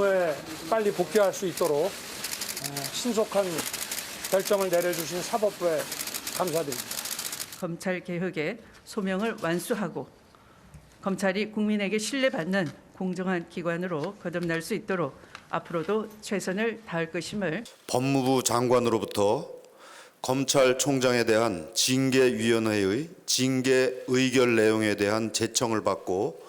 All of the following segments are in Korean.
직무에 빨리 복귀할 수 있도록 신속한 결정을 내려주신 사법부에 감사드립니다. 검찰 개혁의 소명을 완수하고 검찰이 국민에게 신뢰받는 공정한 기관으로 거듭날 수 있도록 앞으로도 최선을 다할 것임을 법무부 장관으로부터 검찰총장에 대한 징계위원회의 징계 의결 내용에 대한 제청을 받고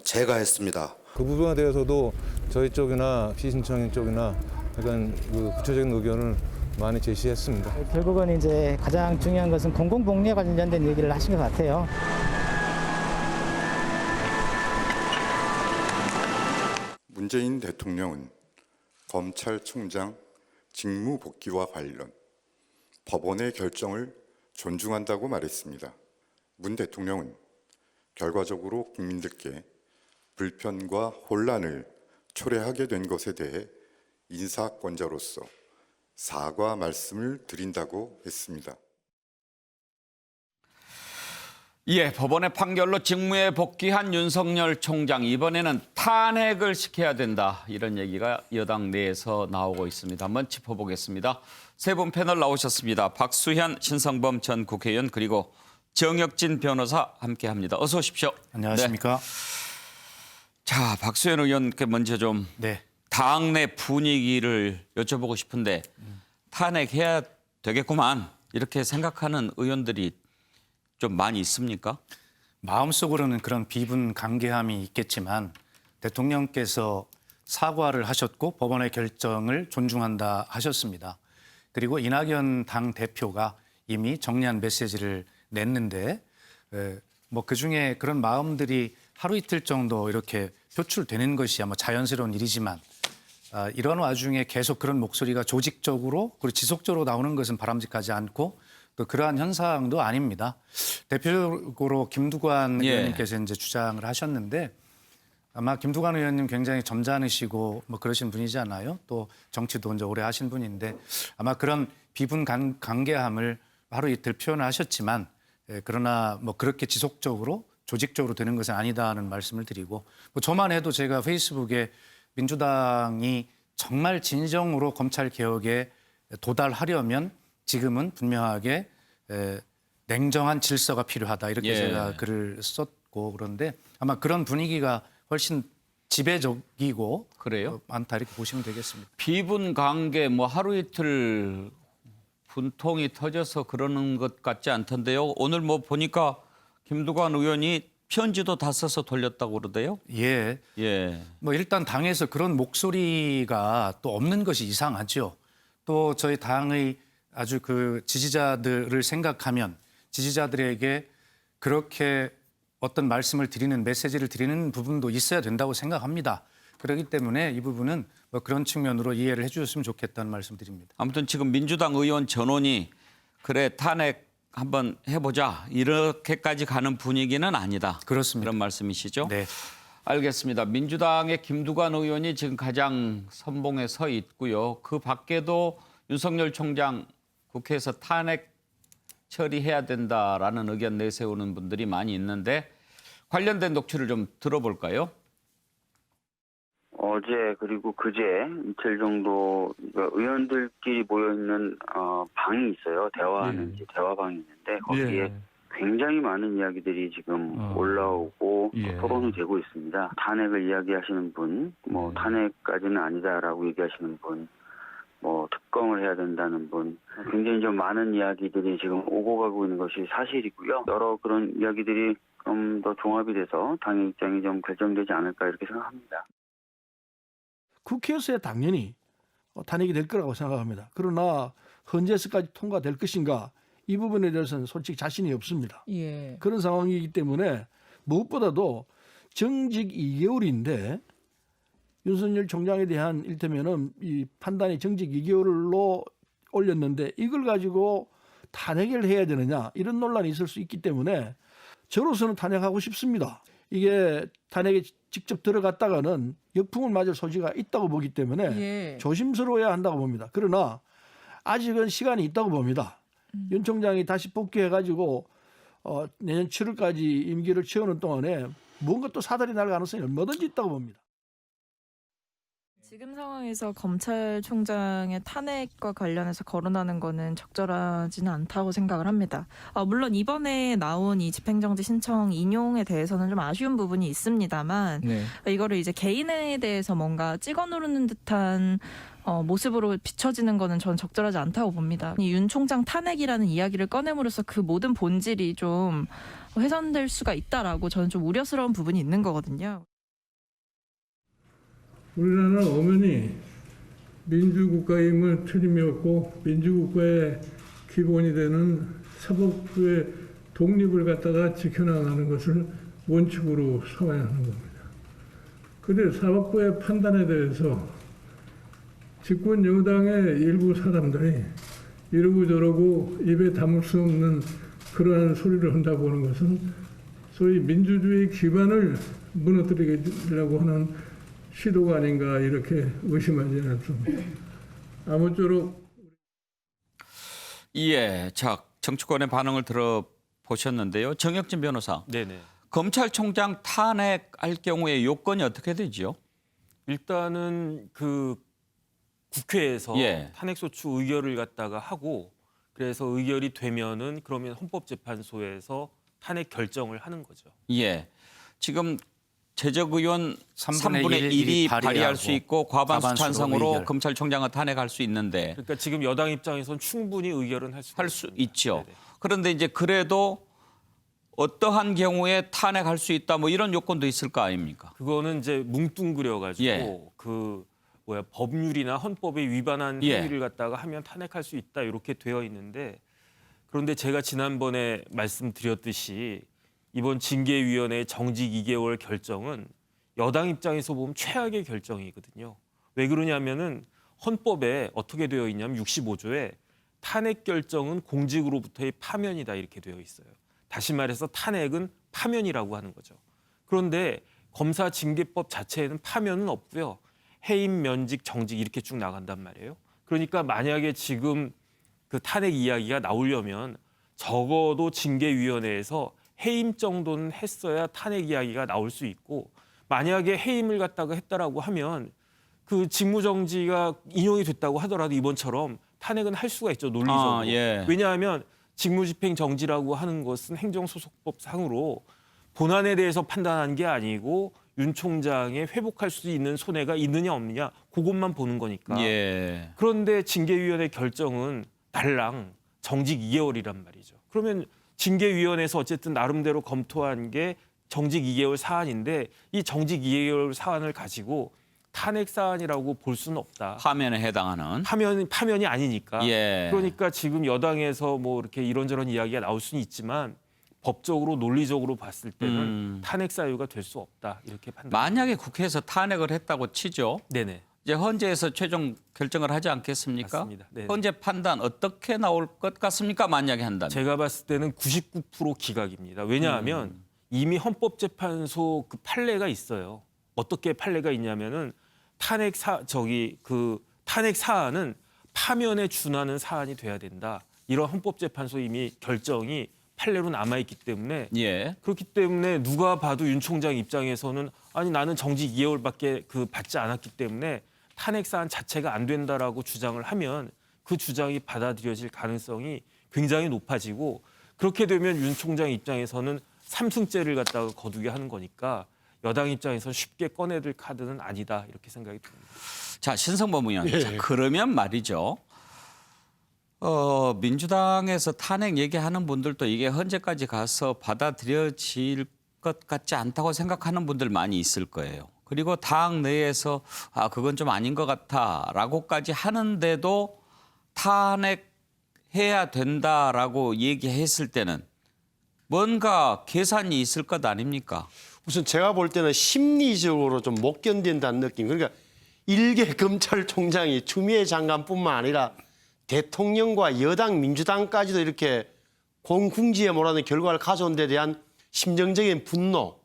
제가 했습니다. 그 부분에 대해서도 저희 쪽이나 피신청인 쪽이나 약간 그 구체적인 의견을 많이 제시했습니다. 결국은 이제 가장 중요한 것은 공공복리에 관련된 얘기를 하신 것 같아요. 문재인 대통령은 검찰총장 직무 복귀와 관련 법원의 결정을 존중한다고 말했습니다. 문 대통령은 결과적으로 국민들께 불편과 혼란을 초래하게 된 것에 대해 인사권자로서 사과 말씀을 드린다고 했습니다. 예, 법원의 판결로 직무에 복귀한 윤석열 총장, 이번에는 탄핵을 시켜야 된다. 이런 얘기가 여당 내에서 나오고 있습니다. 한번 짚어보겠습니다. 세 분 패널 나오셨습니다. 박수현, 신성범 전 국회의원 그리고 정혁진 변호사 함께합니다. 어서 오십시오. 안녕하십니까. 네. 자, 박수현 의원께 먼저 좀 당내 분위기를 여쭤보고 싶은데 탄핵해야 되겠구만 이렇게 생각하는 의원들이 좀 많이 있습니까? 마음속으로는 그런 비분간개함이 있겠지만 대통령께서 사과를 하셨고 법원의 결정을 존중한다 하셨습니다. 그리고 이낙연 당대표가 이미 정리한 메시지를 냈는데 뭐 그중에 그런 마음들이 하루 이틀 정도 이렇게 표출되는 것이 아마 자연스러운 일이지만 이런 와중에 계속 그런 목소리가 조직적으로 그리고 지속적으로 나오는 것은 바람직하지 않고 또 그러한 현상도 아닙니다. 대표적으로 김두관 의원님께서 이제 주장을 하셨는데 아마 김두관 의원님 굉장히 점잖으시고 뭐 그러신 분이잖아요. 또 정치도 이제 오래 하신 분인데 아마 그런 비분간개함을 하루 이틀 표현을 하셨지만 그러나 뭐 그렇게 지속적으로 조직적으로 되는 것은 아니다는 말씀을 드리고 뭐 저만 해도 제가 페이스북에 민주당이 정말 진정으로 검찰 개혁에 도달하려면 지금은 분명하게 냉정한 질서가 필요하다 이렇게 제가 글을 썼고 그런데 아마 그런 분위기가 훨씬 지배적이고 그래요? 많다 이렇게 보시면 되겠습니다. 비분관계 뭐 하루 이틀 분통이 터져서 그러는 것 같지 않던데요. 오늘 뭐 보니까 김두관 의원이 편지도 다 써서 돌렸다고 그러대요. 예. 뭐 일단 당에서 그런 목소리가 또 없는 것이 이상하죠. 또 저희 당의 아주 그 지지자들을 생각하면 지지자들에게 그렇게 어떤 말씀을 드리는 메시지를 드리는 부분도 있어야 된다고 생각합니다. 그렇기 때문에 이 부분은 뭐 그런 측면으로 이해를 해주셨으면 좋겠다는 말씀드립니다. 아무튼 지금 민주당 의원 전원이 그래 탄핵 한번 해보자 이렇게까지 가는 분위기는 아니다. 그렇습니다. 그런 말씀이시죠? 네. 알겠습니다. 민주당의 김두관 의원이 지금 가장 선봉에 서 있고요. 그 밖에도 윤석열 총장 국회에서 탄핵 처리해야 된다라는 의견 내세우는 분들이 많이 있는데 관련된 녹취를 좀 들어볼까요? 어제 그리고 그제 이틀 정도 의원들끼리 모여있는 방이 있어요. 대화하는 대화방이 있는데 거기에 굉장히 많은 이야기들이 지금 올라오고 토론이 되고 있습니다. 탄핵을 이야기하시는 분, 뭐 탄핵까지는 아니다라고 얘기하시는 분, 뭐 특검을 해야 된다는 분, 굉장히 좀 많은 이야기들이 지금 오고 가고 있는 것이 사실이고요. 여러 그런 이야기들이 좀 더 종합이 돼서 당의 입장이 좀 결정되지 않을까 이렇게 생각합니다. 국회에서야 당연히 탄핵이 될 거라고 생각합니다. 그러나 헌재에서까지 통과될 것인가 이 부분에 대해서는 솔직히 자신이 없습니다. 그런 상황이기 때문에 무엇보다도 정직 2개월인데 윤석열 총장에 대한 일테면은 이 판단이 정직 2개월로 올렸는데 이걸 가지고 탄핵을 해야 되느냐 이런 논란이 있을 수 있기 때문에 저로서는 탄핵하고 싶습니다. 이게 탄핵에 직접 들어갔다가는 역풍을 맞을 소지가 있다고 보기 때문에 조심스러워야 한다고 봅니다. 그러나 아직은 시간이 있다고 봅니다. 윤 총장이 다시 복귀해가지고 내년 7월까지 임기를 채우는 동안에 뭔가 또 사달이 날 가능성이 얼마든지 있다고 봅니다. 지금 상황에서 검찰총장의 탄핵과 관련해서 거론하는 거는 적절하지는 않다고 생각을 합니다. 물론 이번에 나온 이 집행정지 신청 인용에 대해서는 좀 아쉬운 부분이 있습니다만 이거를 이제 개인에 대해서 뭔가 찍어 누르는 듯한 모습으로 비춰지는 거는 전 적절하지 않다고 봅니다. 이 윤 총장 탄핵이라는 이야기를 꺼냄으로써 그 모든 본질이 좀 훼손될 수가 있다라고 저는 좀 우려스러운 부분이 있는 거거든요. 우리나라는 엄연히 민주국가임을 틀림이 없고 민주국가의 기본이 되는 사법부의 독립을 갖다가 지켜나가는 것을 원칙으로 삼아야 하는 겁니다. 그런데 사법부의 판단에 대해서 집권 여당의 일부 사람들이 이러고 저러고 입에 담을 수 없는 그러한 소리를 한다고 하는 것은 소위 민주주의 기반을 무너뜨리려고 하는 시도가 아닌가 이렇게 의심하지는 않습니다. 아무쪼록 예, 자 정치권의 반응을 들어보셨는데요. 정혁진 변호사, 네네. 검찰총장 탄핵할 경우에 요건이 어떻게 되죠? 일단은 그 국회에서 예. 탄핵소추 의결을 갖다가 하고 그래서 의결이 되면은 그러면 헌법재판소에서 탄핵 결정을 하는 거죠. 예, 지금 제적의원 3분의 3분의 1이 발의할 수 있고 과반수 과반수로 찬성으로 의결. 검찰총장을 탄핵할 수 있는데 그러니까 지금 여당 입장에서는 충분히 의결은 할 수 있죠. 네네. 그런데 이제 그래도 어떠한 경우에 탄핵할 수 있다 뭐 이런 요건도 있을 거 아닙니까? 그거는 이제 뭉뚱그려 가지고 예. 법률이나 헌법에 위반한 예. 행위를 갖다가 하면 탄핵할 수 있다 이렇게 되어 있는데 그런데 제가 지난번에 말씀드렸듯이 이번 징계위원회의 정직 2개월 결정은 여당 입장에서 보면 최악의 결정이거든요. 왜 그러냐면은 헌법에 어떻게 되어 있냐면 65조에 탄핵 결정은 공직으로부터의 파면이다 이렇게 되어 있어요. 다시 말해서 탄핵은 파면이라고 하는 거죠. 그런데 검사징계법 자체에는 파면은 없고요. 해임, 면직, 정직 이렇게 쭉 나간단 말이에요. 그러니까 만약에 지금 그 탄핵 이야기가 나오려면 적어도 징계위원회에서 해임 정도는 했어야 탄핵 이야기가 나올 수 있고 만약에 해임을 갖다가 했다라고 하면 그 직무정지가 인용이 됐다고 하더라도 이번처럼 탄핵은 할 수가 있죠. 논리적으로. 예. 왜냐하면 직무집행정지라고 하는 것은 행정소송법상으로 본안에 대해서 판단한 게 아니고 윤 총장의 회복할 수 있는 손해가 있느냐 없느냐 그것만 보는 거니까. 예. 그런데 징계위원회 결정은 달랑 정직 2개월이란 말이죠. 그러면 징계위원회에서 어쨌든 나름대로 검토한 게 정직 2개월 사안인데 이 정직 2개월 사안을 가지고 탄핵 사안이라고 볼 수는 없다. 파면에 해당하는. 파면이 아니니까. 예. 그러니까 지금 여당에서 뭐 이렇게 이런저런 이야기가 나올 수는 있지만 법적으로 논리적으로 봤을 때는 탄핵 사유가 될 수 없다 이렇게 판단. 만약에 국회에서 탄핵을 했다고 치죠. 네네. 이제 헌재에서 최종 결정을 하지 않겠습니까? 맞습니다. 네네. 헌재 판단 어떻게 나올 것 같습니까? 만약에 한다면. 제가 봤을 때는 99% 기각입니다. 왜냐하면 이미 헌법재판소 그 판례가 있어요. 어떻게 판례가 있냐면은 탄핵 사안은 파면에 준하는 사안이 돼야 된다. 이런 헌법재판소 이미 결정이 판례로 남아있기 때문에 예. 그렇기 때문에 누가 봐도 윤 총장 입장에서는 아니 나는 정직 2개월밖에 받지 않았기 때문에 탄핵 사안 자체가 안 된다라고 주장을 하면 그 주장이 받아들여질 가능성이 굉장히 높아지고 그렇게 되면 윤 총장 입장에서는 3승째를 갖다가 거두게 하는 거니까 여당 입장에서는 쉽게 꺼내들 카드는 아니다 이렇게 생각이 듭니다. 자, 신성범 의원. 예. 자, 그러면 말이죠. 민주당에서 탄핵 얘기하는 분들도 이게 헌재까지 가서 받아들여질 것 같지 않다고 생각하는 분들 많이 있을 거예요. 그리고 당 내에서 그건 좀 아닌 것 같아라고까지 하는데도 탄핵해야 된다라고 얘기했을 때는 뭔가 계산이 있을 것 아닙니까? 우선 제가 볼 때는 심리적으로 좀 못 견딘다는 느낌. 그러니까 일개 검찰총장이 추미애 장관뿐만 아니라 대통령과 여당 민주당까지도 이렇게 공궁지에 몰아넣는 결과를 가져온 데 대한 심정적인 분노.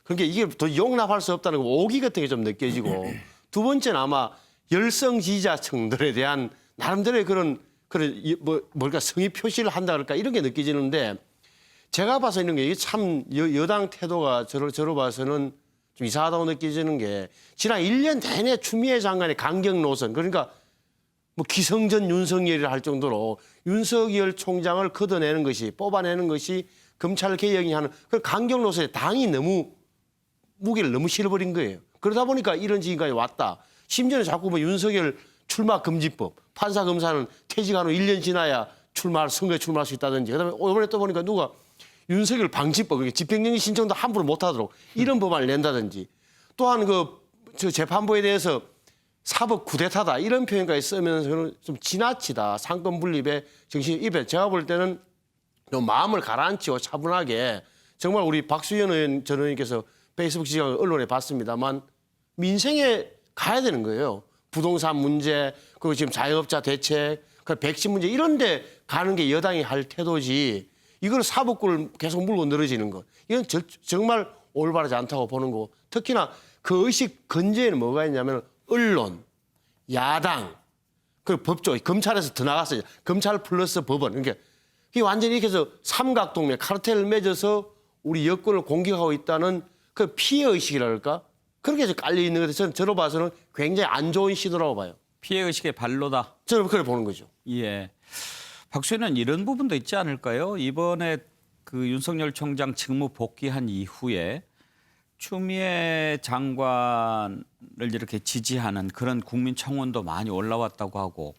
그러니까 이게 더 용납할 수 없다는 거 오기 같은 게 좀 느껴지고 두 번째는 아마 열성 지지자층들에 대한 나름대로의 그런 뭘까 성의 표시를 한다 그럴까 이런 게 느껴지는데 제가 봐서 이런 게 이게 참 여당 태도가 저로 봐서는 좀 이상하다고 느껴지는 게 지난 1년 내내 추미애 장관의 강경 노선 그러니까 뭐 기성전 윤석열이라 할 정도로 윤석열 총장을 걷어내는 것이 뽑아내는 것이 검찰 개혁이 하는 그 강경 노선에 당이 너무 무게를 너무 실어버린 거예요. 그러다 보니까 이런 지금까지 왔다. 심지어는 자꾸 뭐 윤석열 출마 금지법, 판사 검사는 퇴직한 후 1년 지나야 선거에 출마할 수 있다든지 그다음에 이번에 또 보니까 누가 윤석열 방지법, 집행정지 신청도 함부로 못하도록 이런 법안을 낸다든지 또한 저 재판부에 대해서 사법 쿠데타다 이런 표현까지 쓰면서는 좀 지나치다. 상권 분립에 정신이 입에 제가 볼 때는 좀 마음을 가라앉히고 차분하게 정말 우리 박수현 의원 전 의원님께서 페이스북 지적을 언론에 봤습니다만 민생에 가야 되는 거예요. 부동산 문제, 그리고 지금 자영업자 대책, 그 백신 문제 이런 데 가는 게 여당이 할 태도지 이걸 사법부를 계속 물고 늘어지는 것. 이건 정말 올바르지 않다고 보는 거고 특히나 그 의식 근저에는 뭐가 있냐면 언론, 야당, 그리고 법조, 검찰에서 더 나갔어요. 검찰 플러스 법원. 그러니까 이게 완전히 이렇게 해서 삼각동맹, 카르텔을 맺어서 우리 여권을 공격하고 있다는 그 피해의식이랄까? 그렇게 해서 깔려있는 것에 저는 저로 봐서는 굉장히 안 좋은 시도라고 봐요. 피해의식의 발로다. 저는 그렇게 보는 거죠. 예. 박수현은 이런 부분도 있지 않을까요? 이번에 그 윤석열 총장 직무 복귀한 이후에 추미애 장관을 이렇게 지지하는 그런 국민 청원도 많이 올라왔다고 하고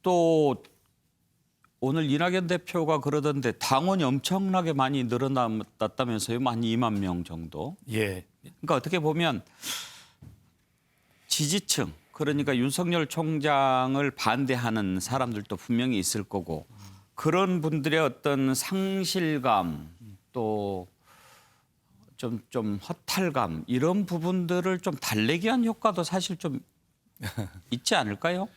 또 오늘 이낙연 대표가 그러던데 당원이 엄청나게 많이 늘어났다면서요? 한 2만 명 정도. 예. 그러니까 어떻게 보면 지지층 그러니까 윤석열 총장을 반대하는 사람들도 분명히 있을 거고 그런 분들의 어떤 상실감 또 좀 허탈감 이런 부분들을 좀 달래기 위한 효과도 사실 좀 있지 않을까요?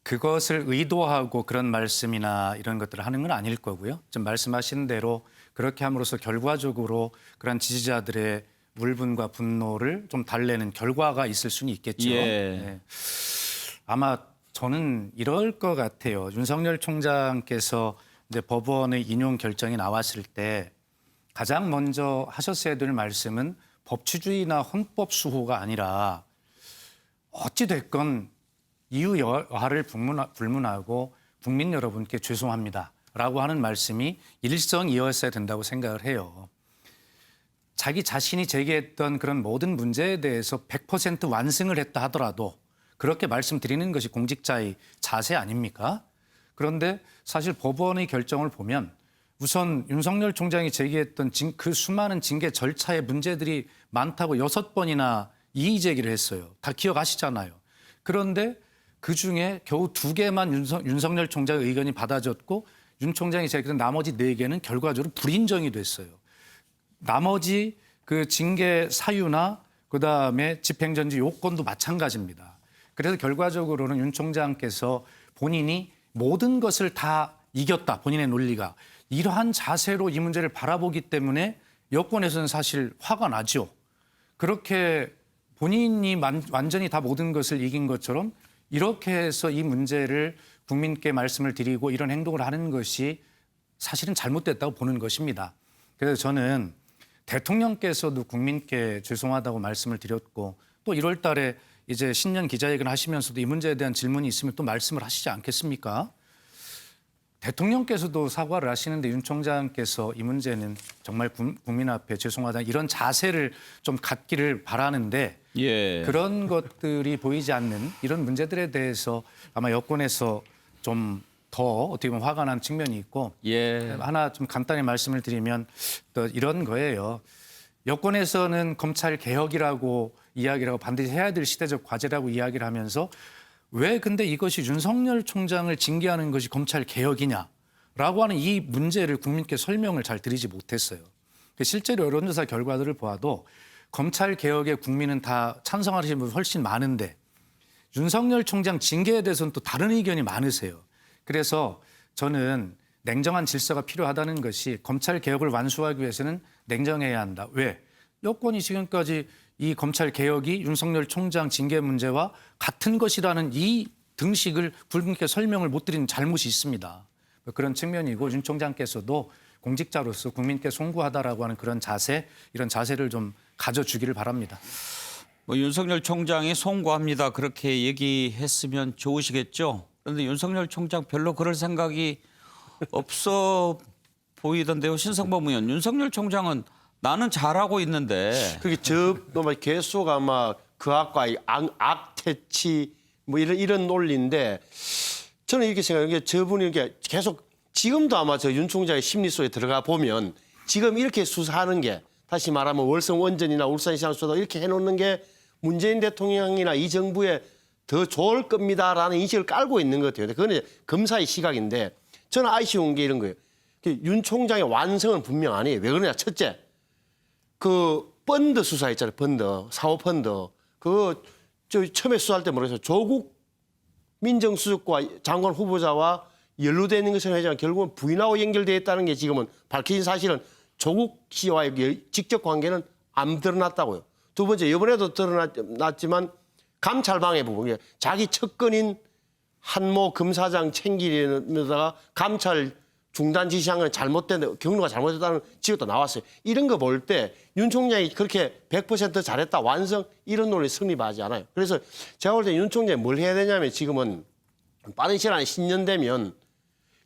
그것을 의도하고 그런 말씀이나 이런 것들을 하는 건 아닐 거고요. 좀 말씀하신 대로 그렇게 함으로써 결과적으로 그런 지지자들의 울분과 분노를 좀 달래는 결과가 있을 수는 있겠죠. 예. 네. 아마 저는 이럴 것 같아요. 윤석열 총장께서 이제 법원의 인용 결정이 나왔을 때 가장 먼저 하셨어야 될 말씀은 법치주의나 헌법 수호가 아니라 어찌 됐건 이유 여하를 불문하고 국민 여러분께 죄송합니다라고 하는 말씀이 일성이었어야 된다고 생각을 해요. 자기 자신이 제기했던 그런 모든 문제에 대해서 100% 완승을 했다 하더라도 그렇게 말씀드리는 것이 공직자의 자세 아닙니까? 그런데 사실 법원의 결정을 보면 우선 윤석열 총장이 제기했던 그 수많은 징계 절차의 문제들이 많다고 6번이나 이의 제기를 했어요. 다 기억하시잖아요. 그런데 그중에 겨우 2개만 윤석열 총장의 의견이 받아졌고 윤 총장이 제기했던 나머지 4개는 결과적으로 불인정이 됐어요. 나머지 그 징계 사유나 그다음에 집행정지 요건도 마찬가지입니다. 그래서 결과적으로는 윤 총장께서 본인이 모든 것을 다 이겼다. 본인의 논리가. 이러한 자세로 이 문제를 바라보기 때문에 여권에서는 사실 화가 나죠. 그렇게 본인이 완전히 다 모든 것을 이긴 것처럼 이렇게 해서 이 문제를 국민께 말씀을 드리고 이런 행동을 하는 것이 사실은 잘못됐다고 보는 것입니다. 그래서 저는 대통령께서도 국민께 죄송하다고 말씀을 드렸고 또 1월 달에 이제 신년 기자회견 하시면서도 이 문제에 대한 질문이 있으면 또 말씀을 하시지 않겠습니까? 대통령께서도 사과를 하시는데 윤 총장께서 이 문제는 정말 국민 앞에 죄송하다 이런 자세를 좀 갖기를 바라는데 예. 그런 것들이 보이지 않는 이런 문제들에 대해서 아마 여권에서 좀 더 어떻게 보면 화가 난 측면이 있고 예. 하나 좀 간단히 말씀을 드리면 또 이런 거예요. 여권에서는 검찰 개혁이라고 이야기를 하고 반드시 해야 될 시대적 과제라고 이야기를 하면서 왜 근데 이것이 윤석열 총장을 징계하는 것이 검찰 개혁이냐라고 하는 이 문제를 국민께 설명을 잘 드리지 못했어요. 실제로 여론조사 결과들을 보아도 검찰 개혁에 국민은 다 찬성하시는 분 훨씬 많은데 윤석열 총장 징계에 대해서는 또 다른 의견이 많으세요. 그래서 저는 냉정한 질서가 필요하다는 것이 검찰 개혁을 완수하기 위해서는 냉정해야 한다. 왜? 여권이 지금까지 이 검찰 개혁이 윤석열 총장 징계 문제와 같은 것이라는 이 등식을 국민께 설명을 못 드린 잘못이 있습니다. 그런 측면이고 윤 총장께서도 공직자로서 국민께 송구하다라고 하는 그런 자세, 이런 자세를 좀 가져주기를 바랍니다. 뭐 윤석열 총장이 송구합니다. 그렇게 얘기했으면 좋으시겠죠. 그런데 윤석열 총장 별로 그럴 생각이 없어 보이던데요. 신성범 의원, 윤석열 총장은 나는 잘하고 있는데. 그게 계속 아마 그 학과의 악태치 뭐 이런 논리인데 저는 이렇게 생각하는 게 저분이 이렇게 계속 지금도 아마 저 윤 총장의 심리 속에 들어가 보면 지금 이렇게 수사하는 게 다시 말하면 월성 원전이나 울산시장 수사도 이렇게 해놓는 게 문재인 대통령이나 이 정부에 더 좋을 겁니다라는 인식을 깔고 있는 것 같아요. 그건 이제 검사의 시각인데 저는 아쉬운 게 이런 거예요. 윤 총장의 완성은 분명 아니에요. 왜 그러냐? 첫째, 그 펀드 수사 있잖아요. 펀드, 사모펀드. 저 처음에 수사할 때 모르겠어요. 조국 민정수석과 장관 후보자와 연루되어 있는 것은 하지만 결국은 부인하고 연결되어 있다는 게 지금은 밝혀진 사실은 조국 씨와의 직접 관계는 안 드러났다고요. 두 번째, 이번에도 드러났지만 감찰방해 부분, 자기 측근인 한모 검사장 챙기려다가 감찰 중단 지시한 건 잘못된 경로가 잘못됐다는 지적도 나왔어요. 이런 거 볼 때 윤 총장이 그렇게 100% 잘했다 완성 이런 논리 성립하지 않아요. 그래서 제가 볼 때 윤 총장이 뭘 해야 되냐면 지금은 빠른 시간 안에 신년되면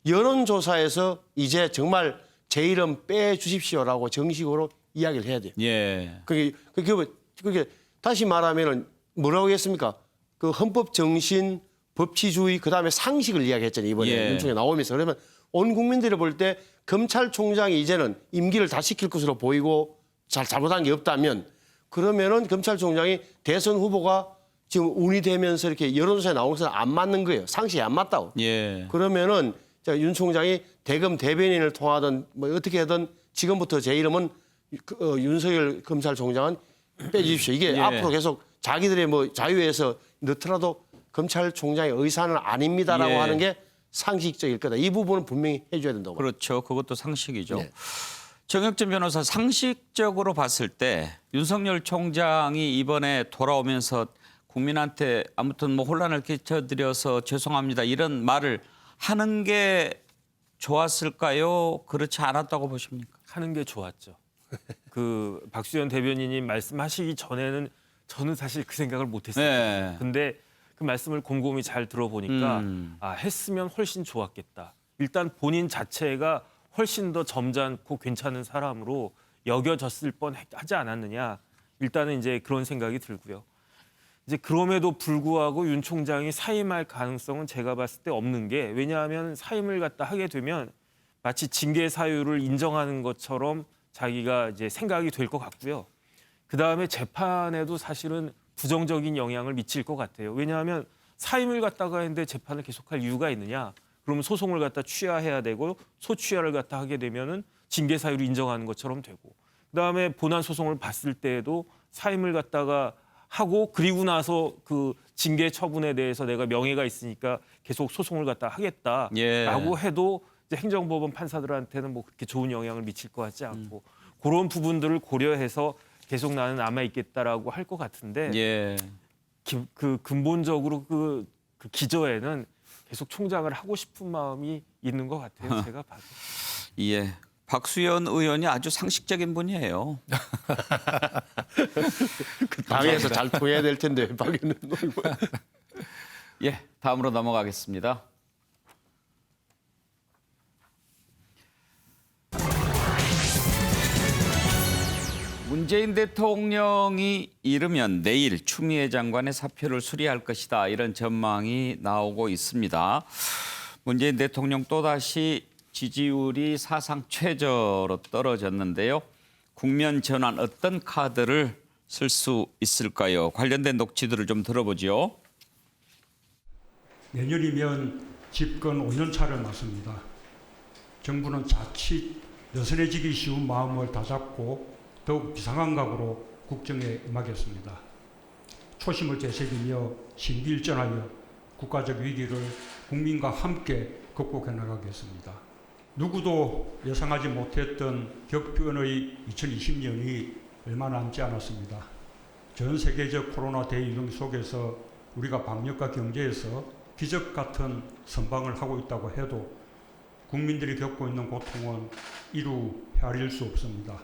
여론조사에서 이제 정말 제 이름 빼주십시오라고 정식으로 이야기를 해야 돼요. 예. 그게 다시 말하면은 뭐라고 했습니까? 그 헌법 정신, 법치주의, 그 다음에 상식을 이야기했잖아요. 이번에 예. 윤 총장이 나오면서. 그러면 온 국민들이 볼 때 검찰총장이 이제는 임기를 다 시킬 것으로 보이고 잘못한 게 없다면 그러면은 검찰총장이 대선 후보가 지금 운이 되면서 이렇게 여론조사에 나오는 것은 안 맞는 거예요. 상식이 안 맞다고. 예. 그러면은 윤 총장이 대검 대변인을 통하든 뭐 어떻게 하든 지금부터 제 이름은 윤석열 검찰총장은 빼주십시오. 이게 예. 앞으로 계속 자기들의 뭐 자유에서 넣더라도 검찰총장의 의사는 아닙니다라고 예. 하는 게 상식적일 거다. 이 부분은 분명히 해줘야 된다고. 그렇죠. 그것도 상식이죠. 네. 정혁진 변호사, 상식적으로 봤을 때 윤석열 총장이 이번에 돌아오면서 국민한테 아무튼 뭐 혼란을 끼쳐드려서 죄송합니다 이런 말을 하는 게 좋았을까요? 그렇지 않았다고 보십니까? 하는 게 좋았죠. 그 박수현 대변인이 말씀하시기 전에는 저는 사실 그 생각을 못했어요. 네. 근데 그 말씀을 곰곰이 잘 들어보니까 했으면 훨씬 좋았겠다. 일단 본인 자체가 훨씬 더 점잖고 괜찮은 사람으로 여겨졌을 뻔하지 않았느냐. 일단은 이제 그런 생각이 들고요. 이제 그럼에도 불구하고 윤 총장이 사임할 가능성은 제가 봤을 때 없는 게 왜냐하면 사임을 갖다 하게 되면 마치 징계 사유를 인정하는 것처럼 자기가 이제 생각이 될 것 같고요. 그 다음에 재판에도 사실은 부정적인 영향을 미칠 것 같아요. 왜냐하면 사임을 갖다가 했는데 재판을 계속할 이유가 있느냐? 그러면 소송을 갖다 취하해야 되고 소취하를 갖다 하게 되면은 징계 사유를 인정하는 것처럼 되고 그다음에 본안 소송을 봤을 때에도 사임을 갖다가 하고 그리고 나서 그 징계 처분에 대해서 내가 명예가 있으니까 계속 소송을 갖다 하겠다라고 예. 해도 이제 행정법원 판사들한테는 뭐 그렇게 좋은 영향을 미칠 것 같지 않고 그런 부분들을 고려해서 계속 나는 남아 있겠다라고 할 것 같은데 예. 그 근본적으로 그 기저에는 계속 총장을 하고 싶은 마음이 있는 것 같아요. 제가 봐도. 예. 박수현 의원이 아주 상식적인 분이에요. 당에서 잘 통해야 될 텐데 박의는 예, 다음으로 넘어가겠습니다. 문재인 대통령이 이르면 내일 추미애 장관의 사표를 수리할 것이다. 이런 전망이 나오고 있습니다. 문재인 대통령 또다시 지지율이 사상 최저로 떨어졌는데요. 국면 전환 어떤 카드를 쓸 수 있을까요? 관련된 녹취들을 좀 들어보죠. 내년이면 집권 5년 차를 맞습니다. 정부는 자칫 느슨해지기 쉬운 마음을 다잡고 더욱 비상한 각오로 국정에 임하겠습니다. 초심을 되새기며 신비일전하여 국가적 위기를 국민과 함께 극복해 나가겠습니다. 누구도 예상하지 못했던 격변의 2020년이 얼마 남지 않았습니다. 전 세계적 코로나 대유행 속에서 우리가 방역과 경제에서 기적 같은 선방을 하고 있다고 해도 국민들이 겪고 있는 고통은 이루 헤아릴 수 없습니다.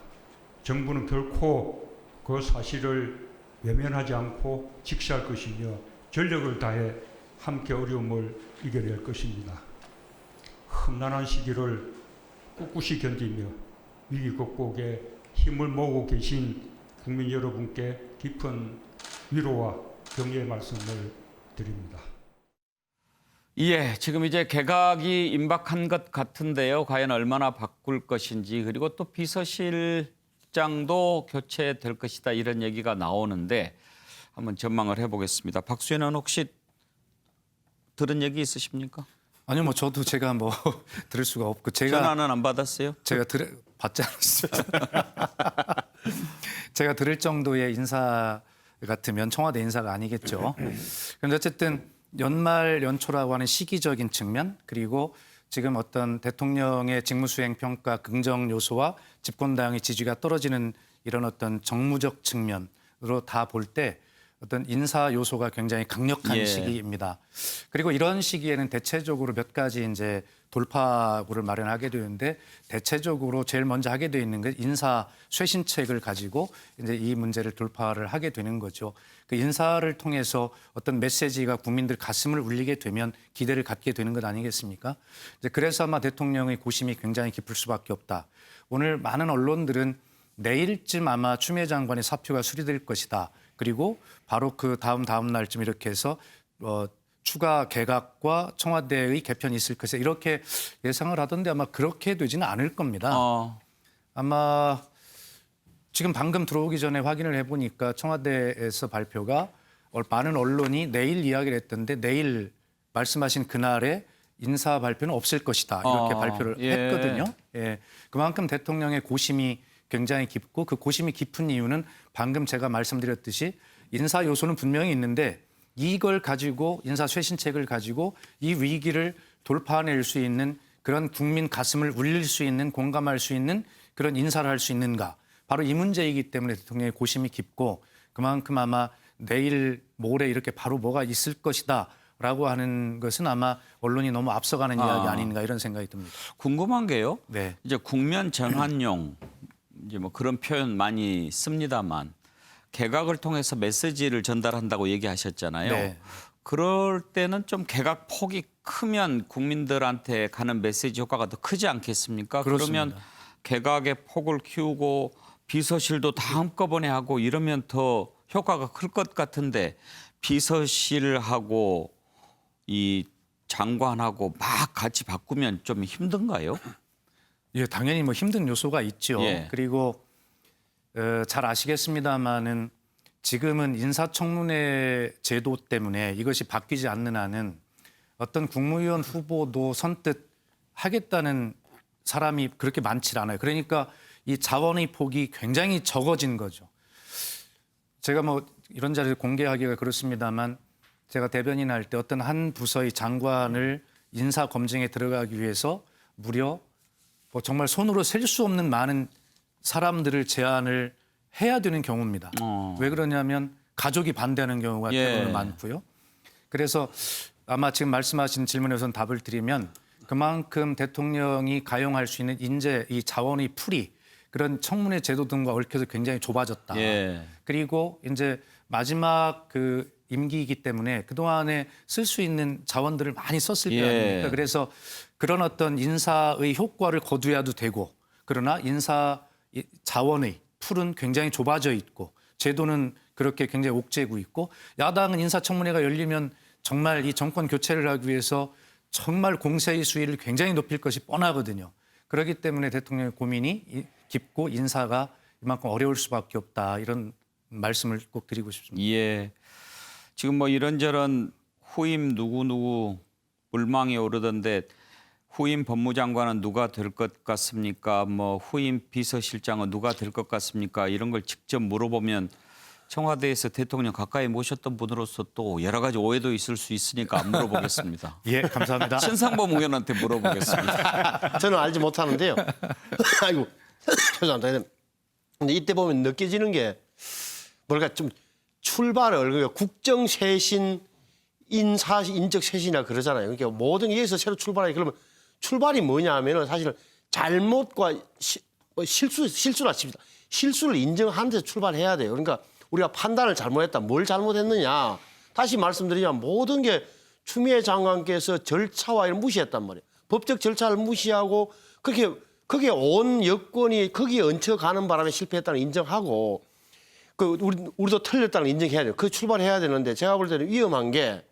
정부는 결코 그 사실을 외면하지 않고 직시할 것이며 전력을 다해 함께 어려움을 이겨낼 것입니다. 험난한 시기를 꿋꿋이 견디며 위기 극복에 힘을 모으고 계신 국민 여러분께 깊은 위로와 격려의 말씀을 드립니다. 예, 지금 이제 개각이 임박한 것 같은데요. 과연 얼마나 바꿀 것인지, 그리고 또 비서실장도 교체될 것이다, 이런 얘기가 나오는데 한번 전망을 해보겠습니다. 박수현 의원, 혹시 들은 얘기 있으십니까? 아니요, 뭐 저도 제가 뭐 들을 수가 없고, 제가 전화는 안 받았어요? 제가 받지 않았습니다. 제가 들을 정도의 인사 같으면 청와대 인사가 아니겠죠. 그런데 어쨌든 연말 연초라고 하는 시기적인 측면, 그리고 지금 어떤 대통령의 직무수행 평가 긍정 요소와 집권당의 지지가 떨어지는 이런 어떤 정무적 측면으로 다 볼 때 어떤 인사 요소가 굉장히 강력한 예. 시기입니다. 그리고 이런 시기에는 대체적으로 몇 가지 이제 돌파구를 마련하게 되는데, 대체적으로 제일 먼저 하게 돼 있는 게 인사 쇄신책을 가지고 이제 이 문제를 돌파를 하게 되는 거죠. 그 인사를 통해서 어떤 메시지가 국민들 가슴을 울리게 되면 기대를 갖게 되는 것 아니겠습니까? 이제 그래서 아마 대통령의 고심이 굉장히 깊을 수밖에 없다. 오늘 많은 언론들은 내일쯤 아마 추미애 장관의 사표가 수리될 것이다. 그리고 바로 그 다음 날쯤 이렇게 해서 추가 개각과 청와대의 개편이 있을 것이다, 이렇게 예상을 하던데 아마 그렇게 되지는 않을 겁니다. 아마 지금 방금 들어오기 전에 확인을 해보니까 청와대에서 발표가 많은 언론이 내일 이야기를 했던데, 내일 말씀하신 그날에 인사 발표는 없을 것이다, 이렇게 발표를 했거든요. 예, 그만큼 대통령의 고심이 굉장히 깊고, 그 고심이 깊은 이유는 방금 제가 말씀드렸듯이 인사 요소는 분명히 있는데, 이걸 가지고 인사 쇄신책을 가지고 이 위기를 돌파해낼 수 있는, 그런 국민 가슴을 울릴 수 있는, 공감할 수 있는 그런 인사를 할 수 있는가, 바로 이 문제이기 때문에 대통령의 고심이 깊고, 그만큼 아마 내일 모레 이렇게 바로 뭐가 있을 것이다 라고 하는 것은 아마 언론이 너무 앞서가는 이야기 아닌가, 이런 생각이 듭니다. 궁금한 게요. 네. 이제 국면 전환용, 이제 뭐 그런 표현 많이 씁니다만, 개각을 통해서 메시지를 전달한다고 얘기하셨잖아요. 네. 그럴 때는 좀 개각 폭이 크면 국민들한테 가는 메시지 효과가 더 크지 않겠습니까? 그렇습니다. 그러면 개각의 폭을 키우고 비서실도 다 한꺼번에 하고 이러면 더 효과가 클 것 같은데, 비서실하고 이 장관하고 막 같이 바꾸면 좀 힘든가요? 예, 당연히 뭐 힘든 요소가 있죠. 예. 그리고 잘 아시겠습니다마는 지금은 인사청문회 제도 때문에 이것이 바뀌지 않는 한은 어떤 국무위원 후보도 선뜻 하겠다는 사람이 그렇게 많지 않아요. 그러니까 이 자원의 폭이 굉장히 적어진 거죠. 제가 뭐 이런 자리를 공개하기가 그렇습니다만, 제가 대변인할 때 어떤 한 부서의 장관을 인사 검증에 들어가기 위해서 무려 뭐 정말 손으로 셀 수 없는 많은 사람들을 제안을 해야 되는 경우입니다. 왜 그러냐면 가족이 반대하는 경우가 때로는 많고요. 그래서 아마 지금 말씀하신 질문에선 답을 드리면, 그만큼 대통령이 가용할 수 있는 인재, 이 자원의 풀이 그런 청문회 제도 등과 얽혀서 굉장히 좁아졌다. 그리고 이제 마지막 그 임기이기 때문에 그동안에 쓸 수 있는 자원들을 많이 썼을 거 아닙니까? 그래서 그런 어떤 인사의 효과를 거두어야도 되고, 그러나 인사 자원의 풀은 굉장히 좁아져 있고, 제도는 그렇게 굉장히 옥죄고 있고, 야당은 인사청문회가 열리면 정말 이 정권 교체를 하기 위해서 정말 공세의 수위를 굉장히 높일 것이 뻔하거든요. 그렇기 때문에 대통령의 고민이 깊고 인사가 이만큼 어려울 수밖에 없다, 이런 말씀을 꼭 드리고 싶습니다. 예. 지금 뭐 이런저런 후임 누구 물망이 오르던데, 후임 법무장관은 누가 될 것 같습니까? 뭐 후임 비서실장은 누가 될 것 같습니까? 이런 걸 직접 물어보면 청와대에서 대통령 가까이 모셨던 분으로서 또 여러 가지 오해도 있을 수 있으니까 안 물어보겠습니다. 예, 감사합니다. 신상범 의원한테 물어보겠습니다. 저는 알지 못하는데요. 아이고, 죄송합니다. 근데 이때 보면 느껴지는 게 뭐랄까 좀 출발을, 국정 쇄신, 인적 쇄신이라 그러잖아요. 그러니까 모든 게 여기서 새로 출발하기, 그러면 출발이 뭐냐 하면은 사실 잘못과 실수라 칩니다. 실수를 인정하는 데서 출발해야 돼요. 그러니까 우리가 판단을 잘못했다. 뭘 잘못했느냐. 다시 말씀드리자면 모든 게 추미애 장관께서 절차와 이런 무시했단 말이에요. 법적 절차를 무시하고 그게 온 여권이 거기에 얹혀가는 바람에 실패했다는 걸 인정하고 우리도 틀렸다는 걸 인정해야 돼요. 그 출발해야 되는데 제가 볼 때는 위험한 게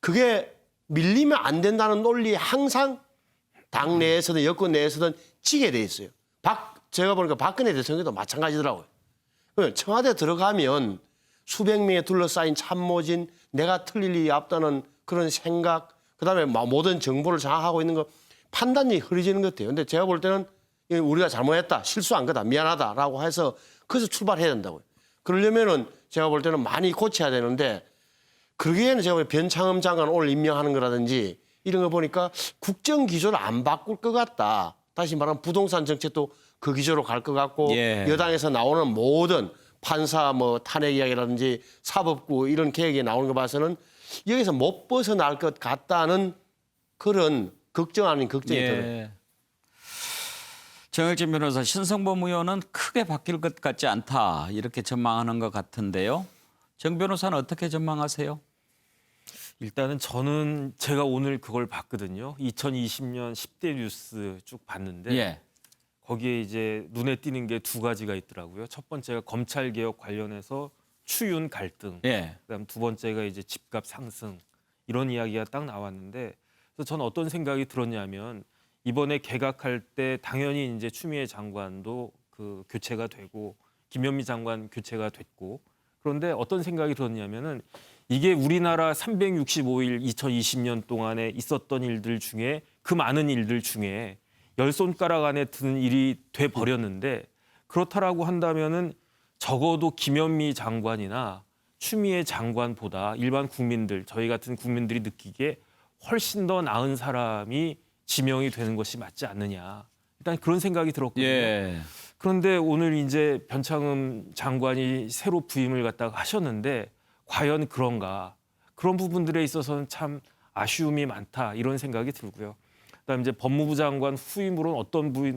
그게 밀리면 안 된다는 논리에 항상 당 내에서든 여권 내에서든 지게 돼 있어요. 제가 보니까 박근혜 대통령도 마찬가지더라고요. 청와대 들어가면 수백 명에 둘러싸인 참모진, 내가 틀릴 일이 없다는 그런 생각, 그다음에 모든 정보를 장악하고 있는 거 판단이 흐려지는 것 같아요. 근데 제가 볼 때는 우리가 잘못했다, 실수한 거다, 미안하다라고 해서 거기서 출발해야 된다고요. 그러려면은 제가 볼 때는 많이 고쳐야 되는데 그러기에는 제가 변창흠 장관 오늘 임명하는 거라든지 이런 거 보니까 국정 기조를 안 바꿀 것 같다. 다시 말하면 부동산 정책도 그 기조로 갈 것 같고 여당에서 나오는 모든 판사 탄핵 이야기라든지 사법부 이런 계획이 나오는 거 봐서는 여기서 못 벗어날 것 같다는 그런 걱정 아닌 걱정이 들어요. 정혁진 변호사, 신성범 의원은 크게 바뀔 것 같지 않다 이렇게 전망하는 것 같은데요. 정 변호사는 어떻게 전망하세요? 일단은 저는 제가 오늘 그걸 봤거든요. 2020년 10대 뉴스 쭉 봤는데 거기에 이제 눈에 띄는 게 두 가지가 있더라고요. 첫 번째가 검찰 개혁 관련해서 추윤 갈등, 그다음 두 번째가 이제 집값 상승 이런 이야기가 딱 나왔는데 그래서 저는 어떤 생각이 들었냐면 이번에 개각할 때 당연히 이제 추미애 장관도 그 교체가 되고 김현미 장관 교체가 됐고 그런데 어떤 생각이 들었냐면은 이게 우리나라 365일 2020년 동안에 있었던 일들 중에 그 많은 일들 중에 열 손가락 안에 드는 일이 돼 버렸는데 그렇다라고 한다면은 적어도 김현미 장관이나 추미애 장관보다 일반 국민들, 저희 같은 국민들이 느끼기에 훨씬 더 나은 사람이 지명이 되는 것이 맞지 않느냐. 일단 그런 생각이 들었거든요. 그런데 오늘 이제 변창흠 장관이 새로 부임을 갖다가 하셨는데 과연 그런가? 그런 부분들에 있어서는 참 아쉬움이 많다 이런 생각이 들고요. 그다음에 이제 법무부 장관 후임으로는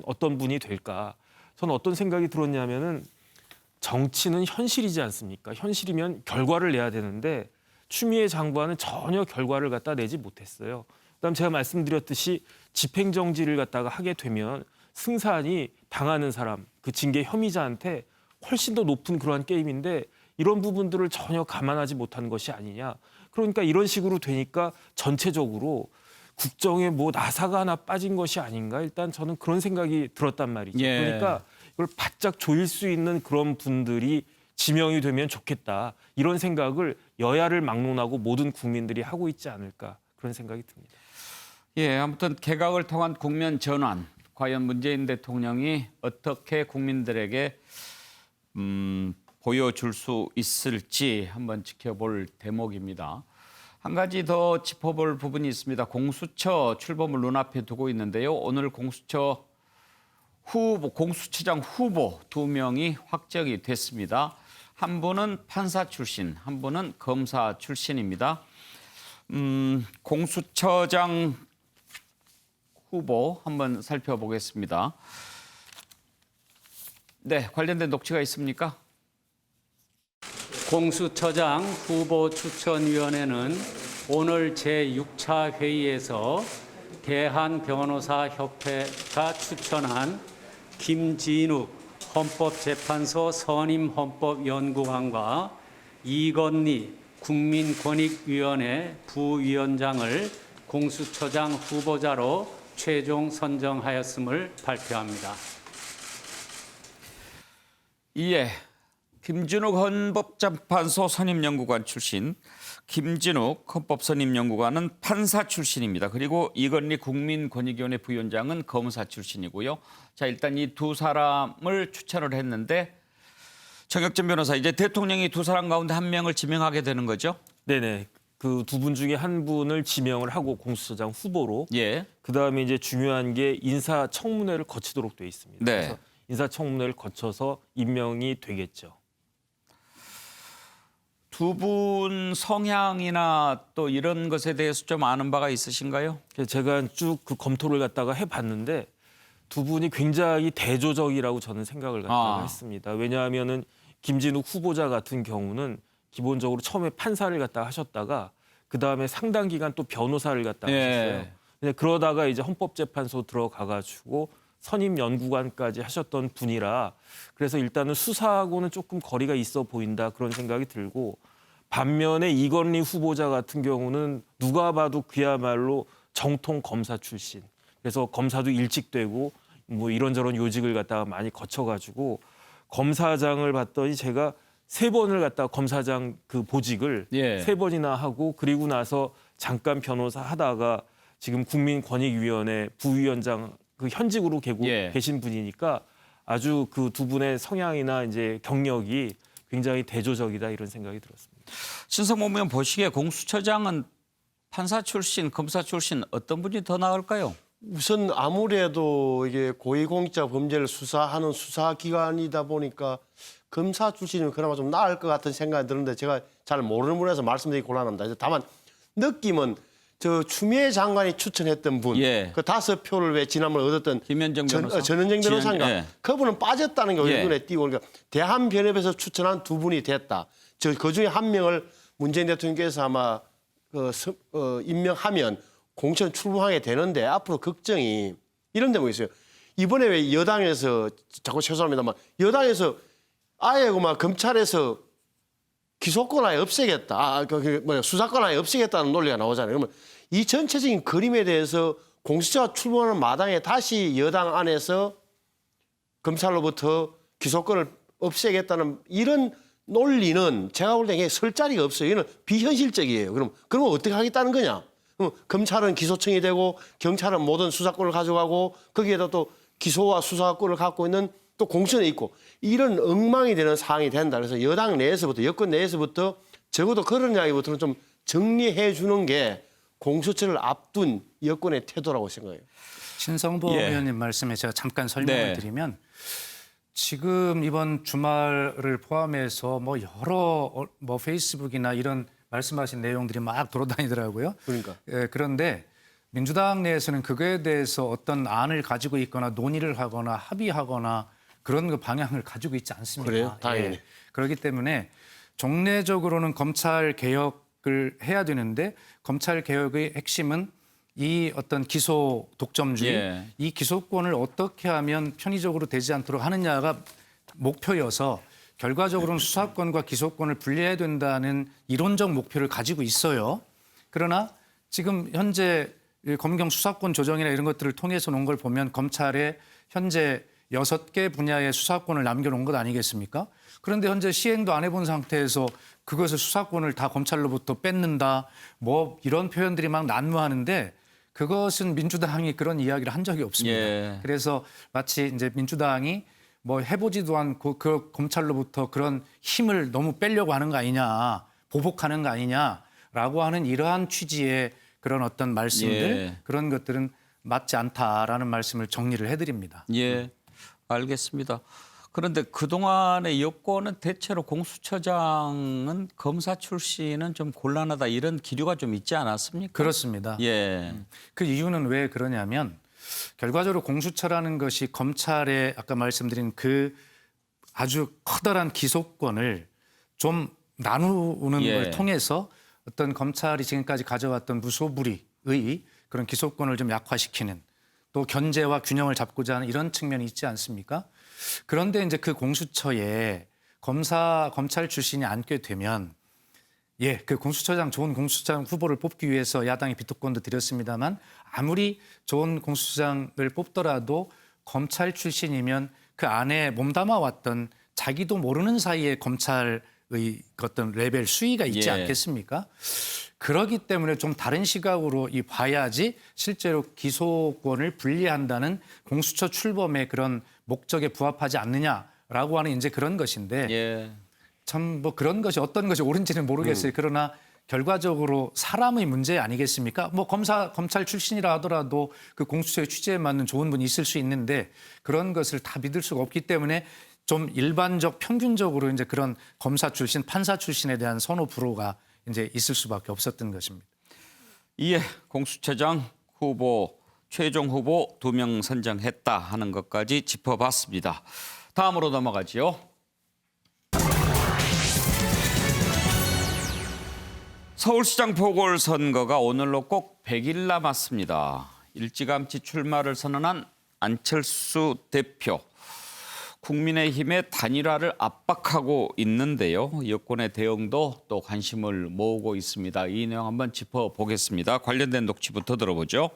어떤 분이 될까? 저는 어떤 생각이 들었냐면은 정치는 현실이지 않습니까? 현실이면 결과를 내야 되는데 추미애 장관은 전혀 결과를 갖다 내지 못했어요. 그다음 제가 말씀드렸듯이 집행정지를 갖다가 하게 되면 승산이 당하는 사람, 그 징계 혐의자한테 훨씬 더 높은 그러한 게임인데 이런 부분들을 전혀 감안하지 못한 것이 아니냐. 그러니까 이런 식으로 되니까 전체적으로 국정에 나사가 하나 빠진 것이 아닌가. 일단 저는 그런 생각이 들었단 말이죠. 그러니까 이걸 바짝 조일 수 있는 그런 분들이 지명이 되면 좋겠다. 이런 생각을 여야를 막론하고 모든 국민들이 하고 있지 않을까. 그런 생각이 듭니다. 아무튼 개각을 통한 국면 전환. 과연 문재인 대통령이 어떻게 국민들에게 보여줄 수 있을지 한번 지켜볼 대목입니다. 한 가지 더 짚어볼 부분이 있습니다. 공수처 출범을 눈앞에 두고 있는데요. 오늘 공수처장 후보 2명이 확정이 됐습니다. 한 분은 판사 출신, 한 분은 검사 출신입니다. 공수처장 후보 한번 살펴보겠습니다. 네, 관련된 녹취가 있습니까? 공수처장 후보 추천위원회는 오늘 제6차 회의에서 대한변호사협회가 추천한 김진욱 헌법재판소 선임헌법연구관과 이건희 국민권익위원회 부위원장을 공수처장 후보자로 최종 선정하였음을 발표합니다. 김진욱 헌법재판소 선임연구관 출신, 김진욱 헌법선임연구관은 판사 출신입니다. 그리고 이건희 국민권익위원회 부위원장은 검사 출신이고요. 자, 일단 이 두 사람을 추천을 했는데 정혁진 변호사, 이제 대통령이 두 사람 가운데 한 명을 지명하게 되는 거죠? 네네. 그 두 분 중에 한 분을 지명을 하고 공수처장 후보로 그다음에 이제 중요한 게 인사청문회를 거치도록 돼 있습니다. 그래서 인사청문회를 거쳐서 임명이 되겠죠. 두 분 성향이나 또 이런 것에 대해서 좀 아는 바가 있으신가요? 제가 쭉 그 검토를 갖다가 해봤는데 두 분이 굉장히 대조적이라고 저는 생각을 갖다가 했습니다. 왜냐하면은 김진욱 후보자 같은 경우는 기본적으로 처음에 판사를 갖다가 하셨다가 그 다음에 상당 기간 또 변호사를 갖다가 하셨어요. 근데 그러다가 이제 헌법재판소 들어가가지고 선임연구관까지 하셨던 분이라 그래서 일단은 수사하고는 조금 거리가 있어 보인다 그런 생각이 들고 반면에 이건희 후보자 같은 경우는 누가 봐도 그야말로 정통 검사 출신. 그래서 검사도 일찍 되고 뭐 이런저런 요직을 갖다가 많이 거쳐가지고 검사장을 봤더니 제가 3번을 갖다가 검사장 그 보직을 3번이나 하고 그리고 나서 잠깐 변호사 하다가 지금 국민권익위원회 부위원장 그 현직으로 계신 분이니까 아주 그 두 분의 성향이나 이제 경력이 굉장히 대조적이다 이런 생각이 들었습니다. 신성모 의원 보시기에 공수처장은 판사 출신, 검사 출신 어떤 분이 더 나을까요? 우선 아무래도 이게 고위공직자 범죄를 수사하는 수사기관이다 보니까 검사 출신이면 그나마 좀 나을 것 같은 생각이 드는데 제가 잘 모르는 분에서 말씀드리기 곤란합니다. 다만 느낌은 저 추미애 장관이 추천했던 분, 그 5표를 왜 지난번에 얻었던 김현정 변호사, 전현정 변호사인가, 그분은 빠졌다는 게 우리 눈에 띄고 그러니까 대한변협에서 추천한 2분이 됐다. 그 중에 1명을 문재인 대통령께서 아마 임명하면 공천 출범하게 되는데 앞으로 걱정이 이런 데뭐 있어요. 이번에 왜 여당에서 자꾸 죄송합니다만 여당에서 아예 그만 검찰에서 기소권 아예 없애겠다. 수사권 아예 없애겠다는 논리가 나오잖아요. 그러면 이 전체적인 그림에 대해서 공수처가 출범하는 마당에 다시 여당 안에서 검찰로부터 기소권을 없애겠다는 이런 논리는 제가 볼 때 이게 설 자리가 없어요. 이는 비현실적이에요. 그러면 어떻게 하겠다는 거냐? 그럼 검찰은 기소청이 되고 경찰은 모든 수사권을 가져가고 거기에다 또 기소와 수사권을 갖고 있는 또 공천에 있고 이런 엉망이 되는 상황이 된다. 그래서 여당 내에서부터 여권 내에서부터 적어도 그런 이야기부터는 좀 정리해 주는 게 공수처를 앞둔 여권의 태도라고 생각해요. 신성보 의원님 말씀에 제가 잠깐 설명을 드리면 지금 이번 주말을 포함해서 뭐 여러 뭐 페이스북이나 이런 말씀하신 내용들이 막 돌아다니더라고요. 그러니까. 그런데 민주당 내에서는 그거에 대해서 어떤 안을 가지고 있거나 논의를 하거나 합의하거나 그런 그 방향을 가지고 있지 않습니다. 그래요? 다행이네. 그렇기 때문에 종래적으로는 검찰 개혁을 해야 되는데 검찰 개혁의 핵심은 이 어떤 기소 독점주의, 이 기소권을 어떻게 하면 편의적으로 되지 않도록 하느냐가 목표여서 결과적으로는 수사권과 기소권을 분리해야 된다는 이론적 목표를 가지고 있어요. 그러나 지금 현재 검경 수사권 조정이나 이런 것들을 통해서 놓은 걸 보면 검찰에 현재 6개 분야의 수사권을 남겨놓은 것 아니겠습니까? 그런데 현재 시행도 안 해본 상태에서 그것을 수사권을 다 검찰로부터 뺏는다, 뭐 이런 표현들이 막 난무하는데 그것은 민주당이 그런 이야기를 한 적이 없습니다. 그래서 마치 이제 민주당이 뭐 해보지도 않고 그 검찰로부터 그런 힘을 너무 빼려고 하는 거 아니냐, 보복하는 거 아니냐라고 하는 이러한 취지의 그런 어떤 말씀들, 그런 것들은 맞지 않다라는 말씀을 정리를 해드립니다. 알겠습니다. 그런데 그동안의 여권은 대체로 공수처장은 검사 출신은 좀 곤란하다 이런 기류가 좀 있지 않았습니까? 그렇습니다. 그 이유는 왜 그러냐면 결과적으로 공수처라는 것이 검찰의 아까 말씀드린 그 아주 커다란 기소권을 좀 나누는 걸 통해서 어떤 검찰이 지금까지 가져왔던 무소불위의 그런 기소권을 좀 약화시키는 또 견제와 균형을 잡고자 하는 이런 측면이 있지 않습니까? 그런데 이제 그 공수처에 검찰 출신이 앉게 되면 그 공수처장 좋은 공수처장 후보를 뽑기 위해서 야당이 비토권도 드렸습니다만 아무리 좋은 공수처장을 뽑더라도 검찰 출신이면 그 안에 몸담아 왔던 자기도 모르는 사이에 검찰의 어떤 레벨 수위가 있지 않겠습니까? 그렇기 때문에 좀 다른 시각으로 봐야지 실제로 기소권을 분리한다는 공수처 출범의 그런 목적에 부합하지 않느냐라고 하는 이제 그런 것인데 참 뭐 그런 것이 어떤 것이 옳은지는 모르겠어요. 그러나 결과적으로 사람의 문제 아니겠습니까? 뭐 검찰 출신이라 하더라도 그 공수처의 취지에 맞는 좋은 분이 있을 수 있는데 그런 것을 다 믿을 수가 없기 때문에 좀 일반적 평균적으로 이제 그런 검사 출신, 판사 출신에 대한 선호 불호가 이제 있을 수밖에 없었던 것입니다. 이에 공수처장 후보 최종 후보 2명 선정했다 하는 것까지 짚어봤습니다. 다음으로 넘어가지요. 서울시장 보궐선거가 오늘로 꼭 100일 남았습니다. 일찌감치 출마를 선언한 안철수 대표. 국민의힘의 단일화를 압박하고 있는데요. 여권의 대응도 또 관심을 모으고 있습니다. 이 내용 한번 짚어보겠습니다. 관련된 녹취부터 들어보죠.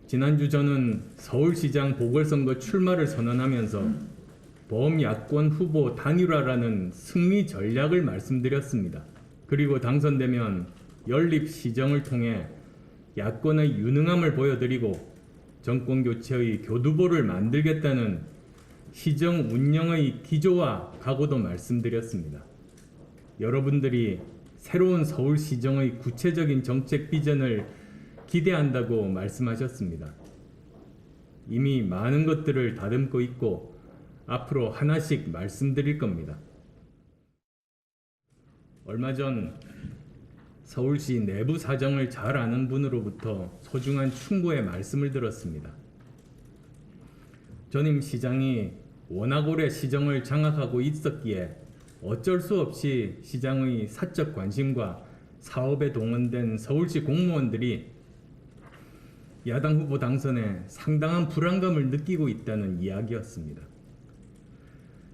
지난주 저는 서울시장 보궐선거 출마를 선언하면서 범야권 후보 단일화라는 승리 전략을 말씀드렸습니다. 그리고 당선되면 연립시정을 통해 야권의 유능함을 보여드리고 정권교체의 교두보를 만들겠다는 시정 운영의 기조와 각오도 말씀드렸습니다. 여러분들이 새로운 서울시정의 구체적인 정책 비전을 기대한다고 말씀하셨습니다. 이미 많은 것들을 다듬고 있고 앞으로 하나씩 말씀드릴 겁니다. 얼마 전 서울시 내부 사정을 잘 아는 분으로부터 소중한 충고의 말씀을 들었습니다. 전임 시장이 워낙 오래 시정을 장악하고 있었기에 어쩔 수 없이 시장의 사적 관심과 사업에 동원된 서울시 공무원들이 야당 후보 당선에 상당한 불안감을 느끼고 있다는 이야기였습니다.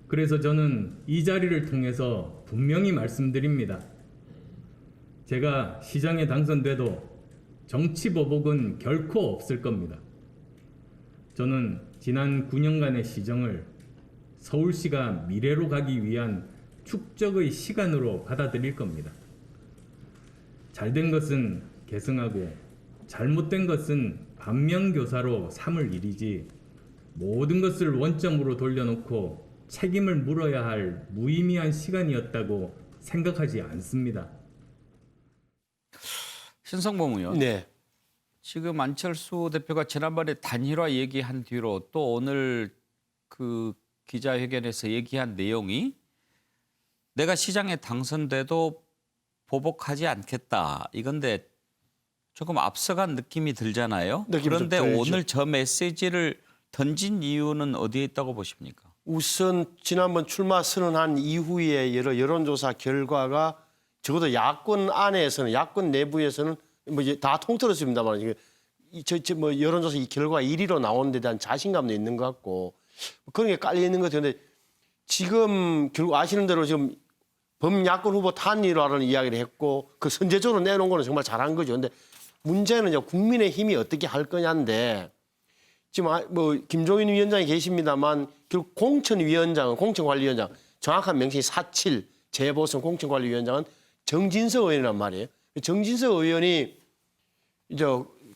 그래서 저는 이 자리를 통해서 분명히 말씀드립니다. 제가 시장에 당선돼도 정치 보복은 결코 없을 겁니다. 저는 지난 9년간의 시정을 서울시가 미래로 가기 위한 축적의 시간으로 받아들일 겁니다. 잘된 것은 계승하고 잘못된 것은 반면교사로 삼을 일이지 모든 것을 원점으로 돌려놓고 책임을 물어야 할 무의미한 시간이었다고 생각하지 않습니다. 신성범 의원. 네. 지금 안철수 대표가 지난번에 단일화 얘기한 뒤로 또 오늘 그 기자회견에서 얘기한 내용이 내가 시장에 당선돼도 보복하지 않겠다. 이건데 조금 앞서간 느낌이 들잖아요. 그런데 오늘 저 메시지를 던진 이유는 어디에 있다고 보십니까? 우선 지난번 출마 선언한 이후에 여러 여론조사 결과가 적어도 야권 안에서는 야권 내부에서는 뭐 이제 다 통틀었습니다만 뭐 여론조사 이 결과 1위로 나오는 데 대한 자신감도 있는 것 같고 그런 게 깔려 있는 것 같은데 지금 결국 아시는 대로 지금 범야권 후보 단일화라는 이야기를 했고 그 선제적으로 내놓은 거는 정말 잘한 거죠. 근데 문제는 국민의힘이 어떻게 할 거냐인데 지금 뭐 김종인 위원장이 계십니다만 결국 공천위원장은 공천관리위원장 정확한 명칭이 4.7 재보선 공천관리위원장은 정진석 의원이란 말이에요. 정진석 의원이 이제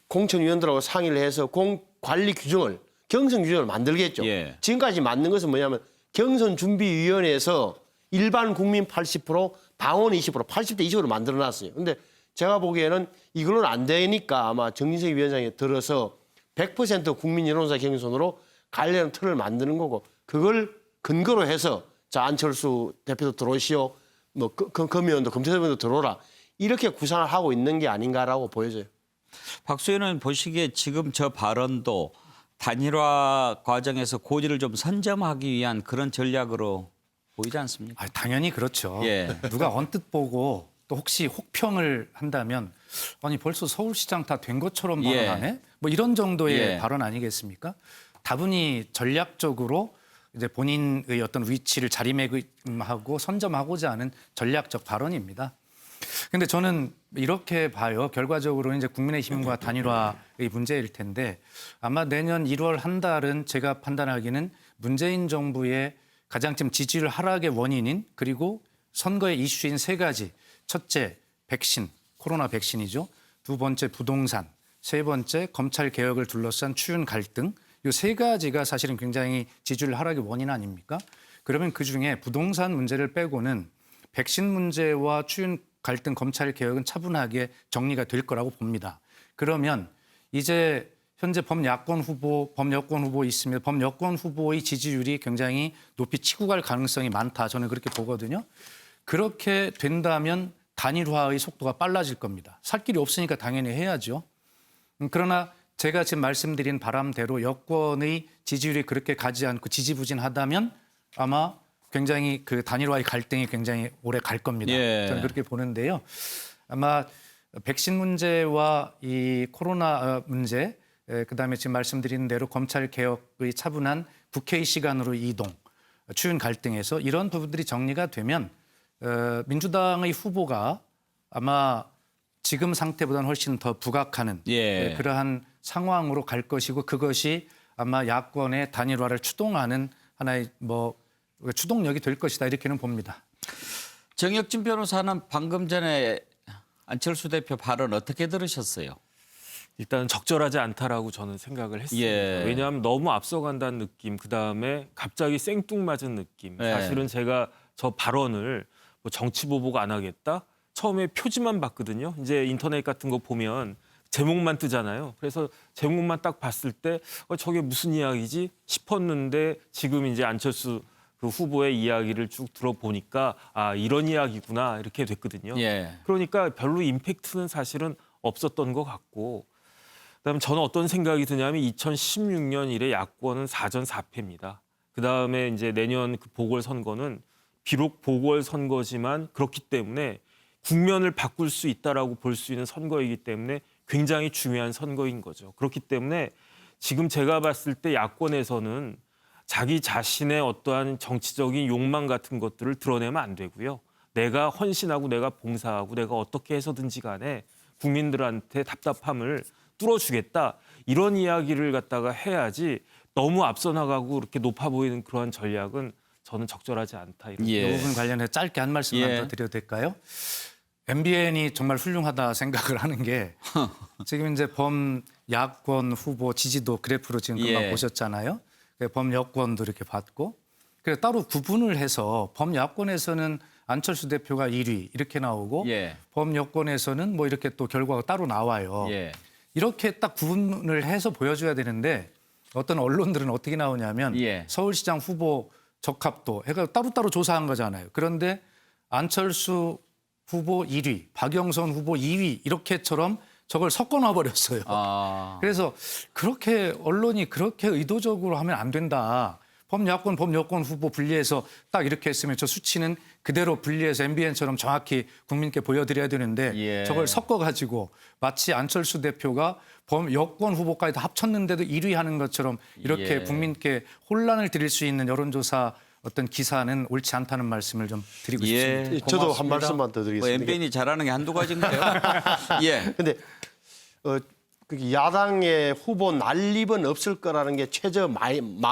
공천위원들하고 상의를 해서 관리 규정을 경선 규정을 만들겠죠. 예. 지금까지 만든 것은 뭐냐면 경선준비위원회에서 일반 국민 80%, 당원 20%, 80대 20으로 만들어놨어요. 근데 제가 보기에는 이걸로는 안 되니까 아마 정진석 위원장이 들어서 100% 국민 여론조사 경선으로 관련 틀을 만드는 거고 그걸 근거로 해서 자 안철수 대표도 들어오시오, 뭐 검의원도 검찰위원도 들어오라 이렇게 구상을 하고 있는 게 아닌가라고 보여져요. 박수 의원은 보시기에 지금 저 발언도 단일화 과정에서 고지를 좀 선점하기 위한 그런 전략으로 보이지 않습니까? 당연히 그렇죠. 예. 누가 언뜻 보고 또 혹시 혹평을 한다면 아니 벌써 서울시장 다 된 것처럼 발언하네? 뭐 이런 정도의 발언 아니겠습니까? 다분히 전략적으로 이제 본인의 어떤 위치를 자리매김하고 선점하고자 하는 전략적 발언입니다. 근데 저는 이렇게 봐요. 결과적으로 이제 국민의힘과 단일화의 문제일 텐데 아마 내년 1월 한 달은 제가 판단하기는 문재인 정부의 가장 좀 지지율 하락의 원인인 그리고 선거의 이슈인 3가지. 첫째, 백신, 코로나 백신이죠. 두 번째, 부동산. 세 번째, 검찰 개혁을 둘러싼 추윤 갈등. 이 3가지가 사실은 굉장히 지지율 하락의 원인 아닙니까? 그러면 그중에 부동산 문제를 빼고는 백신 문제와 추윤 갈등, 검찰 개혁은 차분하게 정리가 될 거라고 봅니다. 그러면 이제 현재 범야권 후보 있으면 범여권 후보의 지지율이 굉장히 높이 치고 갈 가능성이 많다. 저는 그렇게 보거든요. 그렇게 된다면 단일화의 속도가 빨라질 겁니다. 살 길이 없으니까 당연히 해야죠. 그러나 제가 지금 말씀드린 바람대로 여권의 지지율이 그렇게 가지 않고 지지부진하다면 아마 굉장히 그 단일화의 갈등이 굉장히 오래 갈 겁니다. 저는 그렇게 보는데요. 아마 백신 문제와 이 코로나 문제, 그다음에 지금 말씀드린 대로 검찰 개혁의 차분한 국회의 시간으로 이동, 추윤 갈등에서 이런 부분들이 정리가 되면 민주당의 후보가 아마 지금 상태보다는 훨씬 더 부각하는 그러한 상황으로 갈 것이고 그것이 아마 야권의 단일화를 추동하는 하나의 추동력이 될 것이다 이렇게는 봅니다. 정혁진 변호사는 방금 전에 안철수 대표 발언 어떻게 들으셨어요? 일단 적절하지 않다라고 저는 생각을 했습니다. 왜냐하면 너무 앞서간다는 느낌, 그다음에 갑자기 생뚱맞은 느낌. 사실은 제가 저 발언을 정치 보복 안 하겠다? 처음에 표지만 봤거든요. 이제 인터넷 같은 거 보면 제목만 뜨잖아요. 그래서 제목만 딱 봤을 때 저게 무슨 이야기지 싶었는데 지금 이제 안철수 그 후보의 이야기를 쭉 들어보니까 아 이런 이야기구나 이렇게 됐거든요. 그러니까 별로 임팩트는 사실은 없었던 것 같고 그다음에 저는 어떤 생각이 드냐면 2016년 이래 야권은 4전 4패입니다. 그다음에 이제 내년 그 보궐선거는 비록 보궐선거지만 그렇기 때문에 국면을 바꿀 수 있다라고 볼 수 있는 선거이기 때문에 굉장히 중요한 선거인 거죠. 그렇기 때문에 지금 제가 봤을 때 야권에서는 자기 자신의 어떠한 정치적인 욕망 같은 것들을 드러내면 안 되고요. 내가 헌신하고 내가 봉사하고 내가 어떻게 해서든지 간에 국민들한테 답답함을 뚫어주겠다. 이런 이야기를 갖다가 해야지 너무 앞서 나가고 이렇게 높아 보이는 그러한 전략은 저는 적절하지 않다. 이런 이 부분 관련해서 짧게 한 말씀만 더 드려도 될까요? MBN이 정말 훌륭하다 생각을 하는 게 지금 이제 범야권 후보 지지도 그래프로 지금 금방 보셨잖아요. 범여권도 이렇게 봤고 그래서 따로 구분을 해서 범야권에서는 안철수 대표가 1위 이렇게 나오고 범여권에서는 뭐 이렇게 또 결과가 따로 나와요. 이렇게 딱 구분을 해서 보여줘야 되는데 어떤 언론들은 어떻게 나오냐면 서울시장 후보 적합도 해가 따로따로 조사한 거잖아요. 그런데 안철수 후보 1위, 박영선 후보 2위 이렇게처럼 저걸 섞어놔 버렸어요. 그래서 그렇게 언론이 그렇게 의도적으로 하면 안 된다. 범야권, 범여권 후보 분리해서 딱 이렇게 했으면 저 수치는 그대로 분리해서 MBN처럼 정확히 국민께 보여드려야 되는데 저걸 섞어가지고 마치 안철수 대표가 범여권 후보까지 다 합쳤는데도 1위 하는 것처럼 이렇게 국민께 혼란을 드릴 수 있는 여론조사 어떤 기사는 옳지 않다는 말씀을 좀 드리고 싶습니다. 저도 한 말씀만 더 드리겠습니다. MBN이 잘하는 게 한두 가지인가요? 근데 야당의 후보 난립은 없을 거라는 게 최저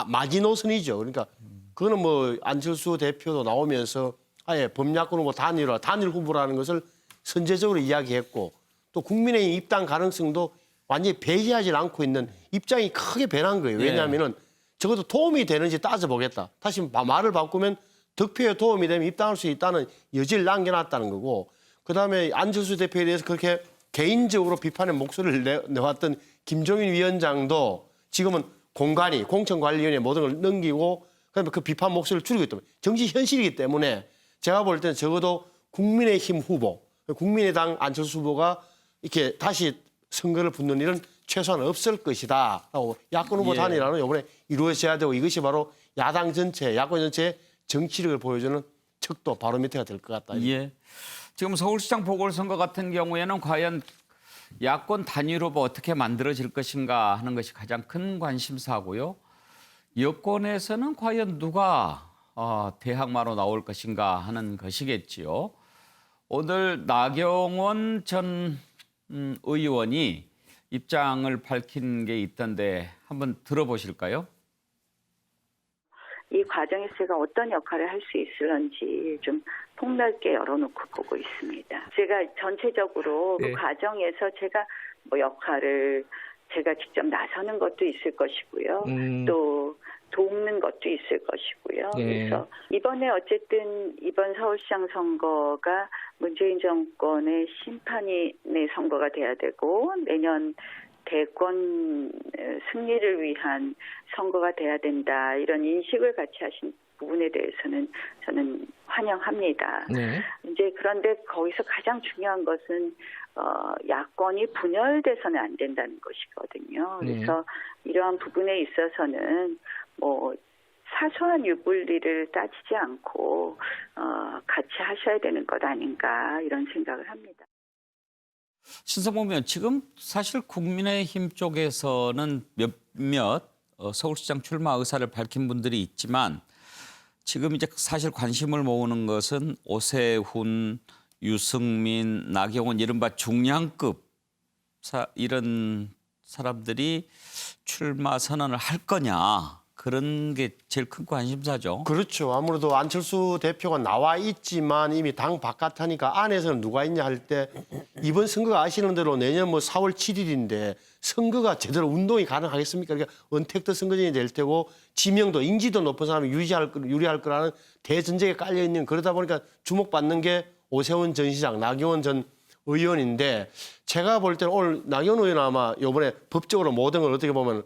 마지노선이죠. 그러니까 그거는 뭐 안철수 대표도 나오면서 아예 범야권 후보 단일 후보라는 것을 선제적으로 이야기했고 또 국민의힘 입당 가능성도 완전히 배제하지 않고 있는 입장이 크게 변한 거예요. 왜냐하면은 적어도 도움이 되는지 따져보겠다. 다시 말을 바꾸면 득표에 도움이 되면 입당할 수 있다는 여지를 남겨놨다는 거고 그다음에 안철수 대표에 대해서 그렇게 개인적으로 비판의 목소리를 내왔던 김종인 위원장도 지금은 공천관리위원회 모든 걸 넘기고 그다음에 그 비판 목소리를 줄이고 있다. 정치 현실이기 때문에 제가 볼 때는 적어도 국민의힘 후보, 국민의당 안철수 후보가 이렇게 다시 선거를 붙는 일은 최소한 없을 것이다. 라고 야권 후보 단일화는 이번에 이루어져야 되고 이것이 바로 야당 전체, 야권 전체의 정치력을 보여주는 척도 바로미터가 될 것 같다. 지금 서울시장 보궐선거 같은 경우에는 과연 야권 단일 후보 어떻게 만들어질 것인가 하는 것이 가장 큰 관심사고요. 여권에서는 과연 누가 대항마로 나올 것인가 하는 것이겠지요. 오늘 나경원 전 의원이 입장을 밝힌 게 있던데 한번 들어보실까요? 이 과정에서 제가 어떤 역할을 할 수 있을런지 좀 폭넓게 열어놓고 보고 있습니다. 제가 전체적으로 그 과정에서 제가 뭐 역할을 제가 직접 나서는 것도 있을 것이고요. 또 돕는 것도 있을 것이고요. 그래서 이번에 어쨌든 이번 서울시장 선거가 문재인 정권의 심판의 선거가 돼야 되고 내년 대권 승리를 위한 선거가 돼야 된다 이런 인식을 같이 하신 부분에 대해서는 저는 환영합니다. 네. 이제 그런데 거기서 가장 중요한 것은 야권이 분열돼서는 안 된다는 것이거든요. 그래서 이러한 부분에 있어서는 뭐 사소한 유불리를 따지지 않고 같이 하셔야 되는 것 아닌가 이런 생각을 합니다. 신성범 의원, 지금 사실 국민의힘 쪽에서는 몇몇 서울시장 출마 의사를 밝힌 분들이 있지만 지금 이제 사실 관심을 모으는 것은 오세훈, 유승민, 나경원 이른바 중량급 이런 사람들이 출마 선언을 할 거냐. 그런 게 제일 큰 관심사죠. 그렇죠. 아무래도 안철수 대표가 나와 있지만 이미 당 바깥하니까 안에서는 누가 있냐 할 때 이번 선거가 아시는 대로 내년 뭐 4월 7일인데 선거가 제대로 운동이 가능하겠습니까? 그러니까 은택도 선거전이 될 테고 지명도 인지도 높은 사람이 유리할 거라는 대전제에 깔려 있는 그러다 보니까 주목받는 게 오세훈 전 시장, 나경원 전 의원인데 제가 볼 때는 오늘 나경원 의원은 아마 이번에 법적으로 모든 걸 어떻게 보면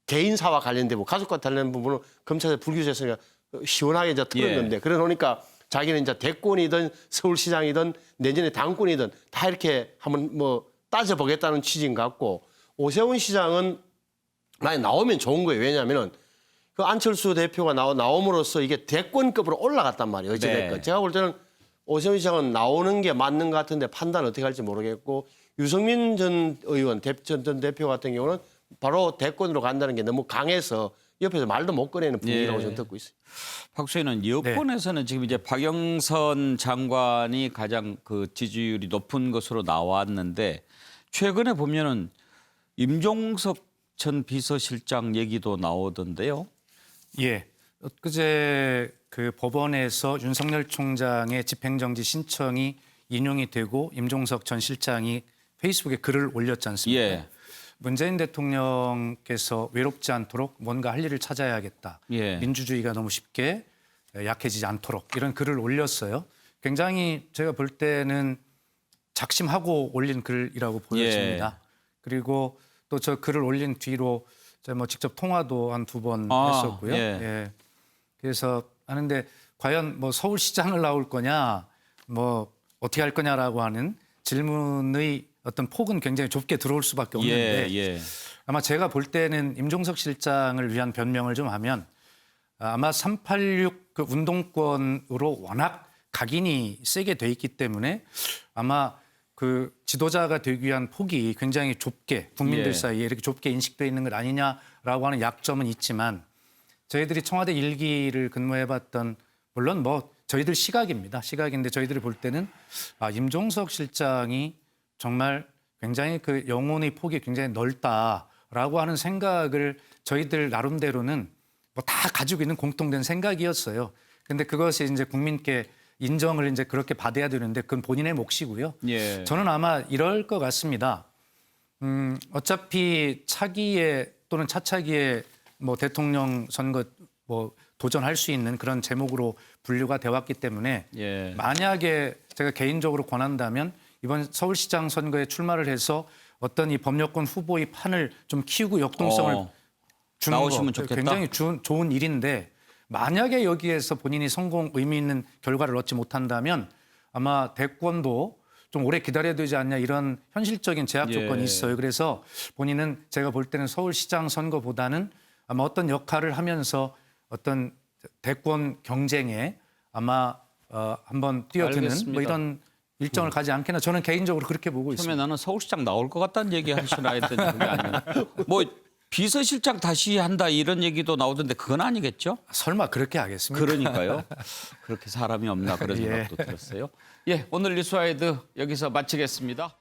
개인사와 관련되고 가족과 관련된 부분은 검찰에서 불기소했으니까 시원하게 이제 털었는데 그래 놓으니까 자기는 이제 대권이든 서울시장이든 내년에 당권이든 다 이렇게 한번 뭐 따져보겠다는 취지인 것 같고 오세훈 시장은 만약 나오면 좋은 거예요. 왜냐하면은 그 안철수 대표가 나옴으로써 이게 대권급으로 올라갔단 말이에요. 어찌됐건. 제가 볼 때는 오세훈 시장은 나오는 게 맞는 것 같은데 판단 어떻게 할지 모르겠고 유승민 전 의원, 전 대표 같은 경우는 바로 대권으로 간다는 게 너무 강해서 옆에서 말도 못 꺼내는 분위기라고 저는 듣고 있어요. 박수현은 여권에서는 지금 이제 박영선 장관이 가장 그 지지율이 높은 것으로 나왔는데 최근에 보면은 임종석 전 비서실장 얘기도 나오던데요. 예. 엊그제 그 법원에서 윤석열 총장의 집행정지 신청이 인용이 되고 임종석 전 실장이 페이스북에 글을 올렸지 않습니까? 예. 문재인 대통령께서 외롭지 않도록 뭔가 할 일을 찾아야겠다. 예. 민주주의가 너무 쉽게 약해지지 않도록 이런 글을 올렸어요. 굉장히 제가 볼 때는 작심하고 올린 글이라고 보여집니다. 예. 그리고 또 저 글을 올린 뒤로 제가 뭐 직접 통화도 한 2번 했었고요. 예. 예. 그래서 하는데 과연 뭐 서울시장을 나올 거냐, 뭐 어떻게 할 거냐라고 하는 질문의 어떤 폭은 굉장히 좁게 들어올 수밖에 없는데 아마 제가 볼 때는 임종석 실장을 위한 변명을 좀 하면 아마 386 그 운동권으로 워낙 각인이 세게 돼 있기 때문에 아마 그 지도자가 되기 위한 폭이 굉장히 좁게 국민들 사이에 이렇게 좁게 인식돼 있는 것 아니냐라고 하는 약점은 있지만 저희들이 청와대 1기를 근무해봤던 물론 뭐 저희들 시각인데 저희들이 볼 때는 임종석 실장이 정말 굉장히 그 영혼의 폭이 굉장히 넓다라고 하는 생각을 저희들 나름대로는 뭐 다 가지고 있는 공통된 생각이었어요. 근데 그것이 이제 국민께 인정을 이제 그렇게 받아야 되는데 그건 본인의 몫이고요. 예. 저는 아마 이럴 것 같습니다. 어차피 차기에 또는 차차기에 뭐 대통령 선거 뭐 도전할 수 있는 그런 제목으로 분류가 돼 왔기 때문에 만약에 제가 개인적으로 권한다면 이번 서울시장 선거에 출마를 해서 어떤 이 법여권 후보의 판을 좀 키우고 역동성을 주는 나오시면 거 좋겠다. 굉장히 좋은 일인데 만약에 여기에서 본인이 의미 있는 결과를 얻지 못한다면 아마 대권도 좀 오래 기다려야 되지 않냐 이런 현실적인 제약 조건이 있어요. 그래서 본인은 제가 볼 때는 서울시장 선거보다는 아마 어떤 역할을 하면서 어떤 대권 경쟁에 아마 한번 뛰어드는 뭐 이런 일정을 가지 않겠나 저는 개인적으로 그렇게 보고 있습니다. 처음에 나는 서울시장 나올 것 같다는 얘기 하시나 했더니 그게 아니에요. 뭐 비서실장 다시 한다 이런 얘기도 나오던데 그건 아니겠죠? 설마 그렇게 하겠습니까? 그러니까요. 그렇게 사람이 없나 그런 생각도 들었어요. 예, 오늘 뉴스와이드 여기서 마치겠습니다.